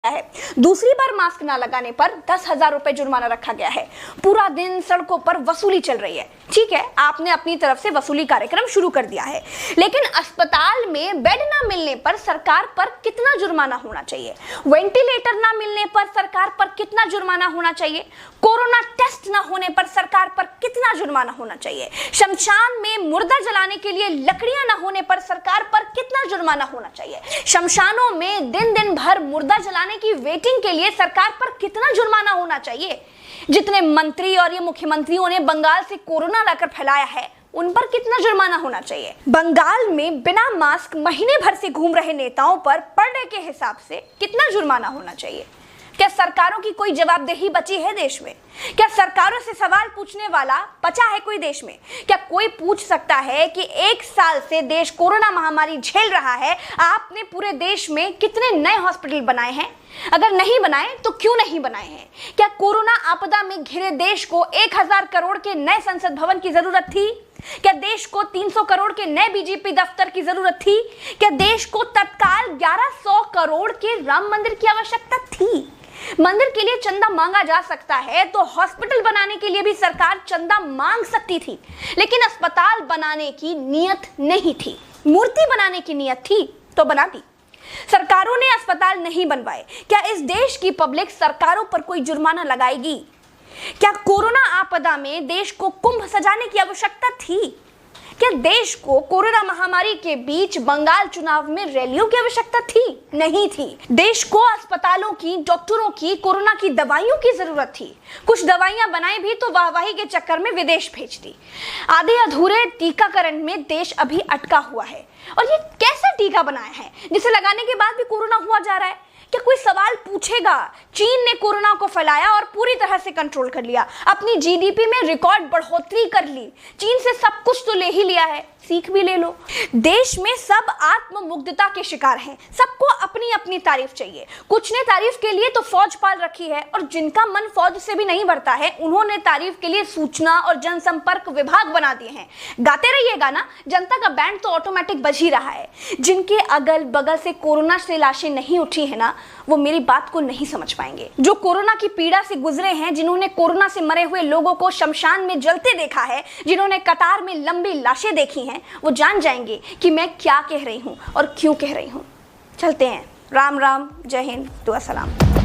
है। दूसरी बार मास्क ना लगाने पर 10,000 रुपए जुर्माना रखा गया है। पूरा दिन सड़कों पर वसूली चल रही है। ठीक है, आपने अपनी तरफ से वसूली कार्यक्रम शुरू कर दिया है, लेकिन अस्पताल में बेड ना मिलने पर सरकार पर कितना जुर्माना होना चाहिए? वेंटिलेटर ना मिलने पर सरकार पर कितना जुर्माना होना चाहिए? कोरोना टेस्ट ना होने पर सरकार पर कितना जुर्माना होना चाहिए? शमशान में मुर्दा जलाने के लिए लकड़ियां ना होने पर सरकार पर कितना जुर्माना होना चाहिए? शमशानों में दिन दिन भर मुर्दा जलाने की वेटिंग के लिए सरकार पर कितना जुर्माना होना चाहिए? जितने मंत्री और ये मुख्यमंत्रियों ने बंगाल से कोरोना लाकर फैलाया है, उन पर कितना जुर्माना होना चाहिए? बंगाल में बिना मास्क महीने भर से घूम रहे नेताओं पर पर डे के हिसाब से कितना जुर्माना होना चाहिए? क्या सरकारों की कोई जवाबदेही बची है देश में? क्या सरकारों से सवाल पूछने वाला बचा है कोई देश में? क्या कोई पूछ सकता है कि 1 साल से देश कोरोना महामारी झेल रहा है, आपने पूरे देश में कितने नए हॉस्पिटल बनाए हैं? अगर नहीं बनाए तो क्यों नहीं बनाए हैं? क्या कोरोना आपदा में घिरे देश को 1000 करोड़ के नए संसद भवन की जरूरत थी? क्या देश को 300 करोड़ के नए बीजेपी दफ्तर की जरूरत थी? क्या देश को तत्काल 1100 करोड़ के राम मंदिर की आवश्यकता थी? मंदिर के लिए चंदा मांगा जा सकता है तो हॉस्पिटल बनाने के लिए भी सरकार चंदा मांग सकती थी, लेकिन अस्पताल बनाने की नियत नहीं थी। मूर्ति बनाने की नियत थी तो बना दी। सरकारों ने अस्पताल नहीं बनवाए। क्या इस देश की पब्लिक सरकारों पर कोई जुर्माना लगाएगी? क्या कोरोना आपदा में देश को कुंभ सजाने की आवश्यकता थी? क्या देश को कोरोना महामारी के बीच बंगाल चुनाव में रैलियों की आवश्यकता थी? नहीं थी। देश को अस्पतालों की, डॉक्टरों की, कोरोना की दवाइयों की जरूरत थी। कुछ दवाइयां बनाई भी तो वाहवाही के चक्कर में विदेश भेज दी। आधे अधूरे टीकाकरण में देश अभी अटका हुआ है। और ये कैसा टीका बनाया है जिसे लगाने के बाद भी कोरोना हुआ जा रहा है? क्या कोई सवाल पूछेगा? चीन ने कोरोना को फैलाया और पूरी तरह से कंट्रोल कर लिया। अपनी जीडीपी में रिकॉर्ड बढ़ोतरी कर ली। चीन से सब कुछ तो ले ही लिया है, सीख भी ले लो। देश में सब आत्ममुग्धता के शिकार हैं। सबको अपनी अपनी तारीफ चाहिए। कुछ ने तारीफ के लिए तो फौज पाल रखी है, और जिनका मन फौज से भी नहीं भरता है, उन्होंने तारीफ के लिए सूचना और जनसंपर्क विभाग बना दिए हैं। गाते रहिएगा ना, जनता का बैंड तो ऑटोमेटिक बज ही रहा है। जिनके अगल बगल से कोरोना से लाशें नहीं उठी है ना, वो मेरी बात को नहीं समझ पाएंगे। जो कोरोना की पीड़ा से गुजरे हैं, जिन्होंने कोरोना से मरे हुए लोगों को शमशान में जलते देखा है, जिन्होंने कतार में लंबी लाशें देखी हैं, वो जान जाएंगे कि मैं क्या कह रही हूं और क्यों कह रही हूं। चलते हैं। राम राम, जय हिंद, दुआ सलाम।